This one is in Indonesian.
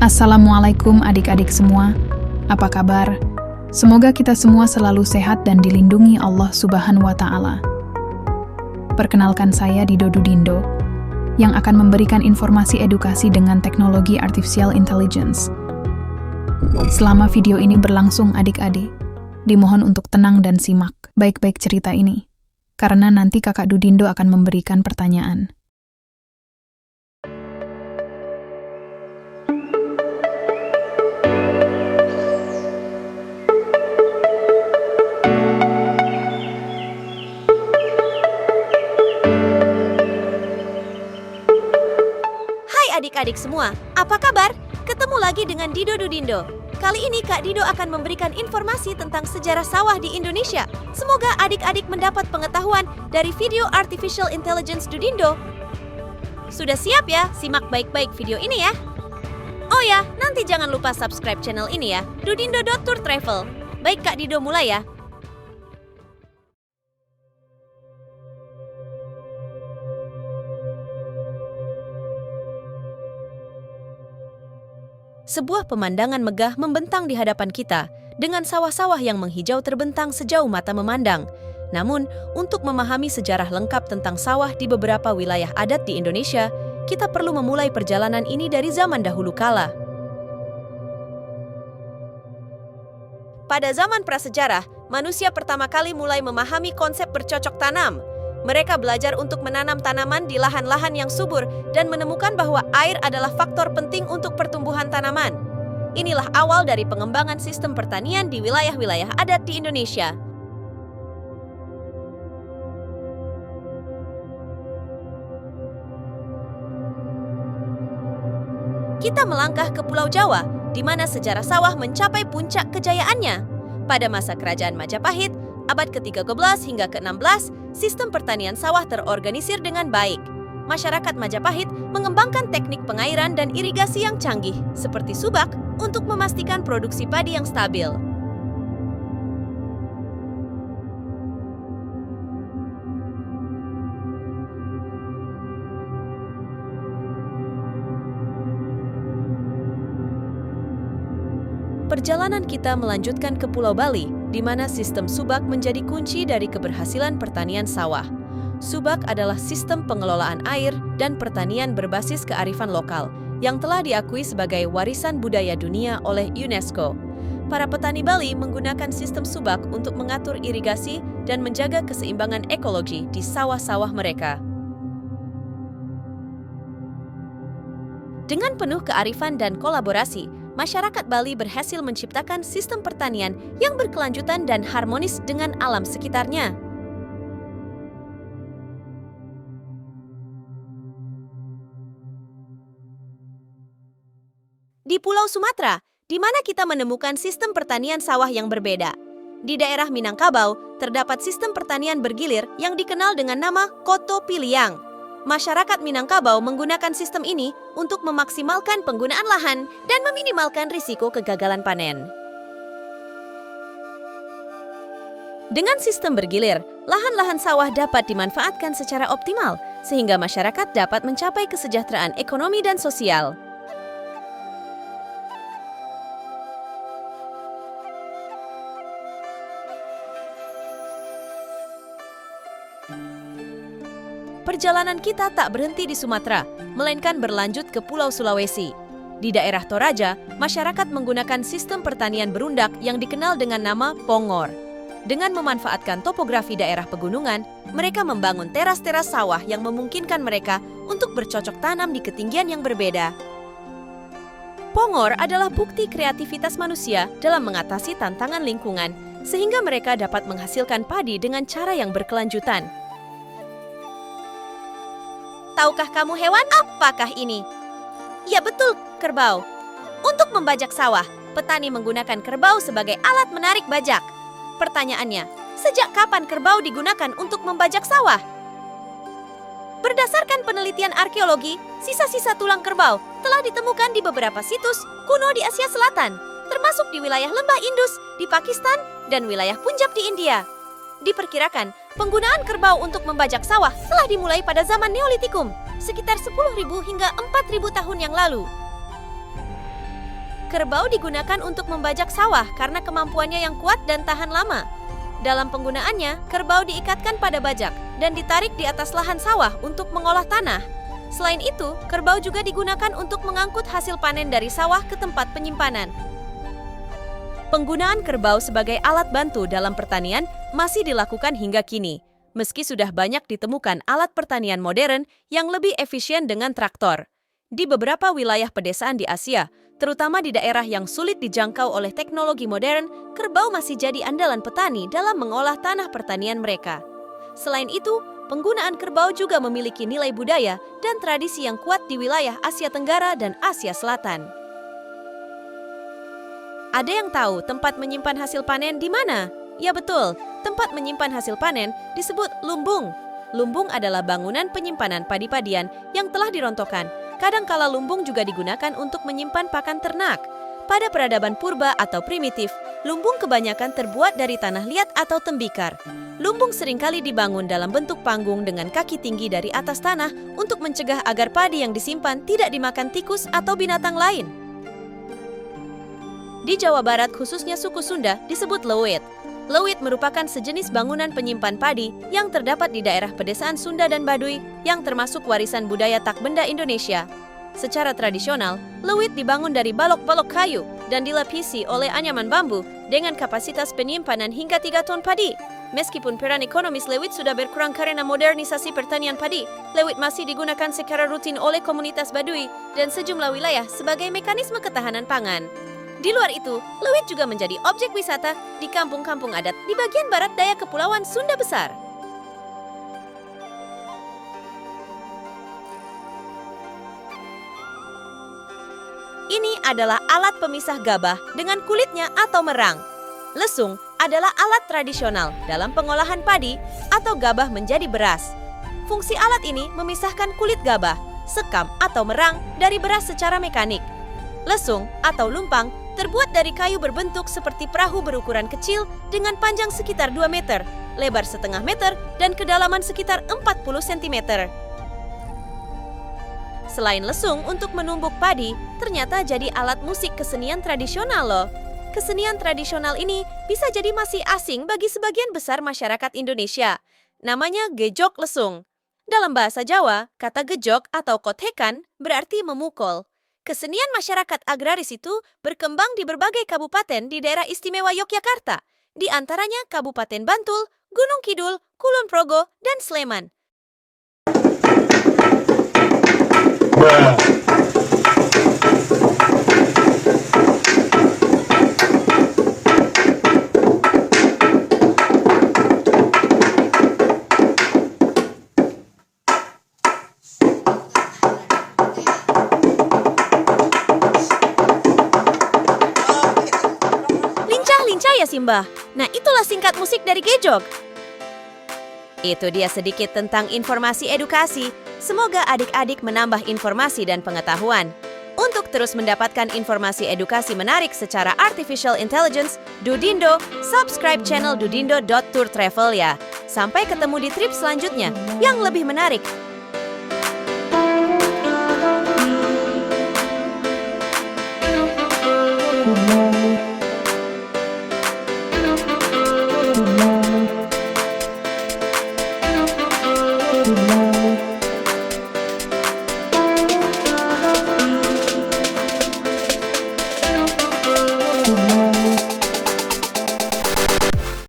Assalamualaikum adik-adik semua, apa kabar? Semoga kita semua selalu sehat dan dilindungi Allah Subhanahu wa Ta'ala. Perkenalkan saya Dido Dudindo, yang akan memberikan informasi edukasi dengan teknologi artificial intelligence. Selama video ini berlangsung adik-adik, dimohon untuk tenang dan simak baik-baik cerita ini, karena nanti kakak Dudindo akan memberikan pertanyaan. Adik-adik semua, apa kabar? Ketemu lagi dengan Dido Dudindo. Kali ini Kak Dido akan memberikan informasi tentang sejarah sawah di Indonesia. Semoga adik-adik mendapat pengetahuan dari video Artificial Intelligence Dudindo. Sudah siap ya? Simak baik-baik video ini ya. Oh ya, nanti jangan lupa subscribe channel ini ya, Dudindo.Tour Travel. Baik Kak Dido, mulai ya. Sebuah pemandangan megah membentang di hadapan kita, dengan sawah-sawah yang menghijau terbentang sejauh mata memandang. Namun, untuk memahami sejarah lengkap tentang sawah di beberapa wilayah adat di Indonesia, kita perlu memulai perjalanan ini dari zaman dahulu kala. Pada zaman prasejarah, manusia pertama kali mulai memahami konsep bercocok tanam. Mereka belajar untuk menanam tanaman di lahan-lahan yang subur dan menemukan bahwa air adalah faktor penting untuk pertumbuhan tanaman. Inilah awal dari pengembangan sistem pertanian di wilayah-wilayah adat di Indonesia. Kita melangkah ke Pulau Jawa, di mana sejarah sawah mencapai puncak kejayaannya. Pada masa Kerajaan Majapahit, abad ke-13 hingga ke-16, sistem pertanian sawah terorganisir dengan baik. Masyarakat Majapahit mengembangkan teknik pengairan dan irigasi yang canggih, seperti subak, untuk memastikan produksi padi yang stabil. Perjalanan kita melanjutkan ke Pulau Bali, di mana sistem subak menjadi kunci dari keberhasilan pertanian sawah. Subak adalah sistem pengelolaan air dan pertanian berbasis kearifan lokal yang telah diakui sebagai warisan budaya dunia oleh UNESCO. Para petani Bali menggunakan sistem subak untuk mengatur irigasi dan menjaga keseimbangan ekologi di sawah-sawah mereka. Dengan penuh kearifan dan kolaborasi, masyarakat Bali berhasil menciptakan sistem pertanian yang berkelanjutan dan harmonis dengan alam sekitarnya. Di Pulau Sumatera, di mana kita menemukan sistem pertanian sawah yang berbeda. Di daerah Minangkabau, terdapat sistem pertanian bergilir yang dikenal dengan nama Koto Piliang. Masyarakat Minangkabau menggunakan sistem ini untuk memaksimalkan penggunaan lahan dan meminimalkan risiko kegagalan panen. Dengan sistem bergilir, lahan-lahan sawah dapat dimanfaatkan secara optimal, sehingga masyarakat dapat mencapai kesejahteraan ekonomi dan sosial. Perjalanan kita tak berhenti di Sumatera, melainkan berlanjut ke Pulau Sulawesi. Di daerah Toraja, masyarakat menggunakan sistem pertanian berundak yang dikenal dengan nama Pongor. Dengan memanfaatkan topografi daerah pegunungan, mereka membangun teras-teras sawah yang memungkinkan mereka untuk bercocok tanam di ketinggian yang berbeda. Pongor adalah bukti kreativitas manusia dalam mengatasi tantangan lingkungan, sehingga mereka dapat menghasilkan padi dengan cara yang berkelanjutan. Tahukah kamu hewan apakah ini? Ya betul, kerbau. Untuk membajak sawah, petani menggunakan kerbau sebagai alat menarik bajak. Pertanyaannya, sejak kapan kerbau digunakan untuk membajak sawah? Berdasarkan penelitian arkeologi, sisa-sisa tulang kerbau telah ditemukan di beberapa situs kuno di Asia Selatan, termasuk di wilayah Lembah Indus, di Pakistan, dan wilayah Punjab di India. Diperkirakan, penggunaan kerbau untuk membajak sawah telah dimulai pada zaman Neolitikum, sekitar 10.000 hingga 4.000 tahun yang lalu. Kerbau digunakan untuk membajak sawah karena kemampuannya yang kuat dan tahan lama. Dalam penggunaannya, kerbau diikatkan pada bajak dan ditarik di atas lahan sawah untuk mengolah tanah. Selain itu, kerbau juga digunakan untuk mengangkut hasil panen dari sawah ke tempat penyimpanan. Penggunaan kerbau sebagai alat bantu dalam pertanian masih dilakukan hingga kini, meski sudah banyak ditemukan alat pertanian modern yang lebih efisien dengan traktor. Di beberapa wilayah pedesaan di Asia, terutama di daerah yang sulit dijangkau oleh teknologi modern, kerbau masih jadi andalan petani dalam mengolah tanah pertanian mereka. Selain itu, penggunaan kerbau juga memiliki nilai budaya dan tradisi yang kuat di wilayah Asia Tenggara dan Asia Selatan. Ada yang tahu tempat menyimpan hasil panen di mana? Ya betul, tempat menyimpan hasil panen disebut lumbung. Lumbung adalah bangunan penyimpanan padi-padian yang telah dirontokkan. Kadangkala lumbung juga digunakan untuk menyimpan pakan ternak. Pada peradaban purba atau primitif, lumbung kebanyakan terbuat dari tanah liat atau tembikar. Lumbung seringkali dibangun dalam bentuk panggung dengan kaki tinggi dari atas tanah untuk mencegah agar padi yang disimpan tidak dimakan tikus atau binatang lain. Di Jawa Barat, khususnya suku Sunda, disebut leuwit. Leuwit merupakan sejenis bangunan penyimpan padi yang terdapat di daerah pedesaan Sunda dan Baduy yang termasuk warisan budaya tak benda Indonesia. Secara tradisional, leuwit dibangun dari balok-balok kayu dan dilapisi oleh anyaman bambu dengan kapasitas penyimpanan hingga 3 ton padi. Meskipun peran ekonomis leuwit sudah berkurang karena modernisasi pertanian padi, leuwit masih digunakan secara rutin oleh komunitas Baduy dan sejumlah wilayah sebagai mekanisme ketahanan pangan. Di luar itu, leuwit juga menjadi objek wisata di kampung-kampung adat di bagian barat daya Kepulauan Sunda Besar. Ini adalah alat pemisah gabah dengan kulitnya atau merang. Lesung adalah alat tradisional dalam pengolahan padi atau gabah menjadi beras. Fungsi alat ini memisahkan kulit gabah, sekam atau merang dari beras secara mekanik. Lesung atau lumpang terbuat dari kayu berbentuk seperti perahu berukuran kecil dengan panjang sekitar 2 meter, lebar setengah meter, dan kedalaman sekitar 40 cm. Selain lesung untuk menumbuk padi, ternyata jadi alat musik kesenian tradisional loh. Kesenian tradisional ini bisa jadi masih asing bagi sebagian besar masyarakat Indonesia. Namanya gejok lesung. Dalam bahasa Jawa, kata gejok atau kothekan berarti memukul. Kesenian masyarakat agraris itu berkembang di berbagai kabupaten di daerah istimewa Yogyakarta, di antaranya Kabupaten Bantul, Gunung Kidul, Kulon Progo, dan Sleman. Lincah ya Simba? Nah itulah singkat musik dari gejok. Itu dia sedikit tentang informasi edukasi. Semoga adik-adik menambah informasi dan pengetahuan. Untuk terus mendapatkan informasi edukasi menarik secara artificial intelligence, Dudindo, subscribe channel dudindo.tour travel ya. Sampai ketemu di trip selanjutnya yang lebih menarik.